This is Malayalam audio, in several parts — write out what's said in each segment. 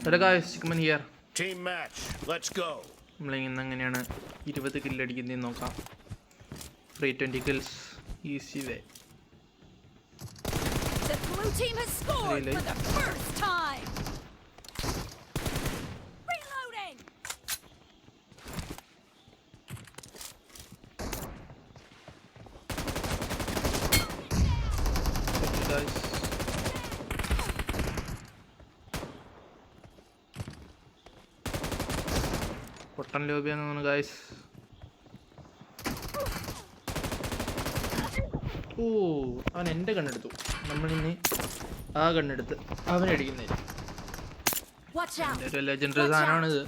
Hello guys, Chickman here. Team match. Let's go. നമ്മളിന്ന് എങ്ങനെയാണ് 20 കില്ല് അടിക്കുന്നതെന്ന് നോക്കാം. Free 20 kills, easy way. The blue team has scored for the first time. Reloading. Okay guys. പൊട്ടൻ ലോബിയാന്ന് തോന്നുന്നു ഗൈസ്. ഓ, അവൻ എൻ്റെ കണ്ണെടുത്തു. നമ്മളിനി ആ കണ്ണെടുത്ത് അവനടിക്കുന്നില്ല. എൻ്റെ ഒരു ലെജൻഡറി സാധനമാണിത്.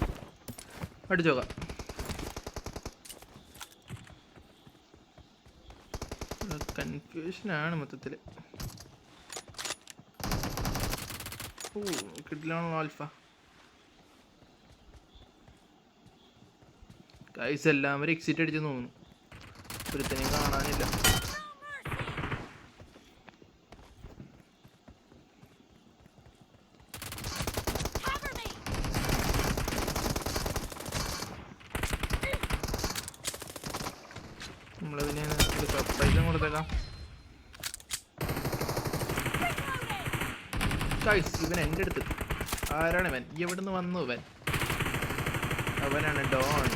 അടിച്ചോക്കാം. കൺഫ്യൂഷനാണ് മൊത്തത്തിൽ. ഓ, കിട്ടില്ലാണോ ആൽഫ. ഗൈസ് എല്ലാവരും എക്സിറ്റ് അടിച്ച് തോന്നുന്നു. ഒരുത്തനെയും കാണാനില്ല. നമ്മളതിന് സർപ്രൈസും കൊടുത്തേക്കാം. ഗൈസ് ഇവൻ എൻ്റെ അടുത്ത്. ആരാണ് ഇവൻ? എവിടുന്ന് വന്നു ഇവൻ? അവനാണ് ഡോൺ.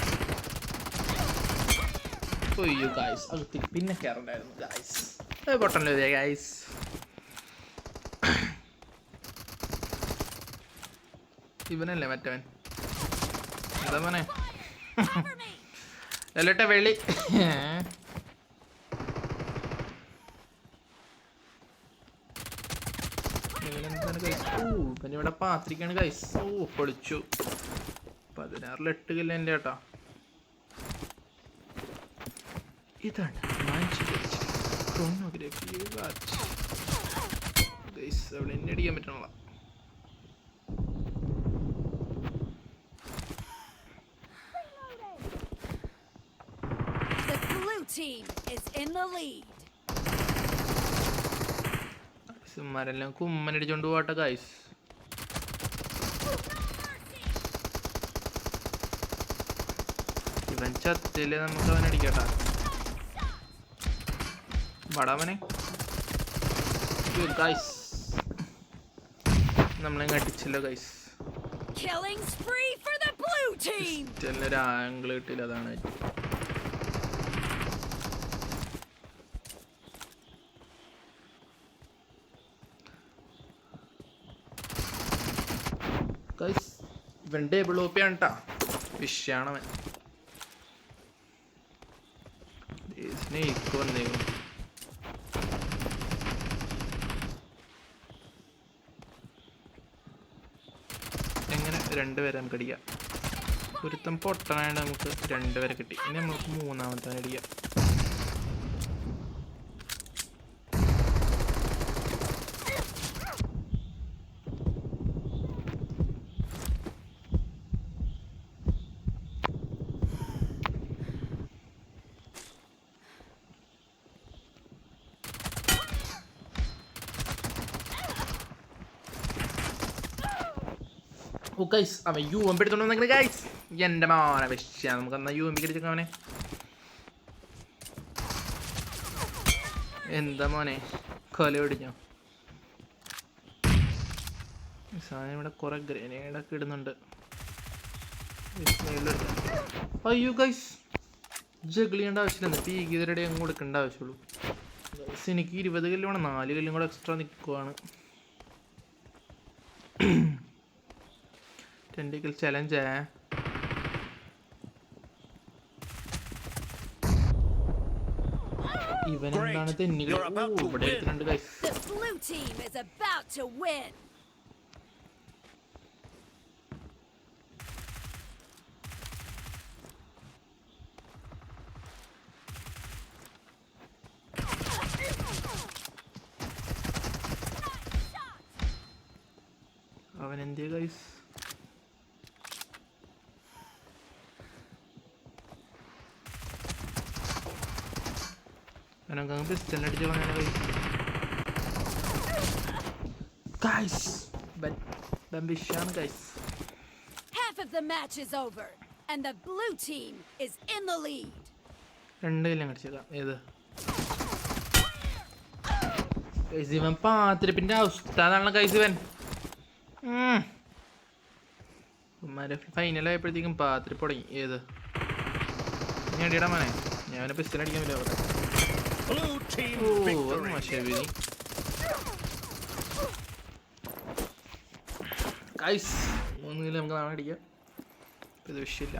അയ്യോ ഗൈസ്, അകത്ത് പിന്നെ കയറണ്ടായിരുന്നു ഗൈസ്. പൊട്ടല്ലോ ഗൈസ്. ഇവനല്ലേ മറ്റവൻ? എന്താ മോനെ? അല്ലട്ടെ വെളി. ഇവനിവിടെ പാത്രിക്കാണ് ഗൈസ്. ഓ, പൊളിച്ചു. 16 8 കില്ല എൻ്റെ കേട്ടോ. ഇതാണ് അവിടെ എന്നെ അടിക്കാൻ പറ്റണല്ലോ. മരെല്ലാം കുമ്മനടിച്ചോണ്ട് പോട്ടെ ഗൈസ്. ഇവൻ ചത്തില് നമുക്ക് അവനടിക്കട്ടാ. വടാവനെ ഗൈസ്, നമ്മളെ അടിച്ചല്ലോ ഗൈസ്. ഒരു ആംഗിൾ കിട്ടില്ല, അതാണ്. ഗൈസ് ഇവൻ ഡബിൾ ഓപ്പി ആണ് കേട്ടാ. വിഷയാണവൻ. സ്നേക്ക് വന്നേക്കും. എങ്ങനെ 2 പേരെ നമുക്ക് അടിക്കാം. ഒരുത്തം പൊട്ടനായിട്ട് നമുക്ക് 2 പേരെ കിട്ടി. ഇനി നമുക്ക് 3ാമത്തെ അടിക്കാം. ഓ ഗൈസ്, അവൻ UMP എടുത്തോണ്ട് വന്നെങ്കിൽ ഗൈസ്. എൻ്റെ മോനെ വിഷയ. നമുക്ക് എന്നാ UMP അടിച്ചേക്കാം അവനെ. എന്താ മോനെ കൊല പിടിഞ്ഞോ? സാധനം ഇവിടെ കുറെ ഗ്രനേഡൊക്കെ ഇടുന്നുണ്ട്. അയ്യോ ഗൈസ്, ജഗിൾ ചെയ്യേണ്ട ആവശ്യമില്ല. പീക്കിതരുടെ അങ്ങ് കൊടുക്കേണ്ട ആവശ്യമുള്ളൂ ഗൈസ്. എനിക്ക് 20 കില്ലും വേണം. 4 കില്ലും കൂടെ എക്സ്ട്രാ നിൽക്കുവാണ്. 20 kill challenge है. ഇവൻ എന്താണ് തെന്നികൾ? ഇവിടെ എത്തുന്നുണ്ട് ഗൈസ്. അവൻ എന്തിയാ ഗൈസ്? അവനങ്ങ് പിസ്റ്റൽ അടിച്ച് കളഞ്ഞാൽ ഗൈസ്. ബംബിഷാണ് guys. Half of the match is over, and the blue team is in the lead. 2 കില്ലും കടിച്ചേക്കാം. ഏത് ഇവൻ പാത്തിരിപ്പിന്റെ അവസ്ഥ അതാണ് കൈസ് ഇവൻ. ഫൈനൽ ആയപ്പോഴത്തേക്കും പാത്തിരിപ്പ് തുടങ്ങി. ഏത് ഞാൻ അടിയടാ മോനെ, ഞാൻ പിസ്റ്റൽ അടിക്കാൻ പറ്റില്ല അവിടെ. Blue team ഓ അത് victory. മോശമായി ഗൈസ്. 3 കില്ല് നമുക്ക് നാളെ അടിക്കാം. ഇത് വിഷയമില്ല.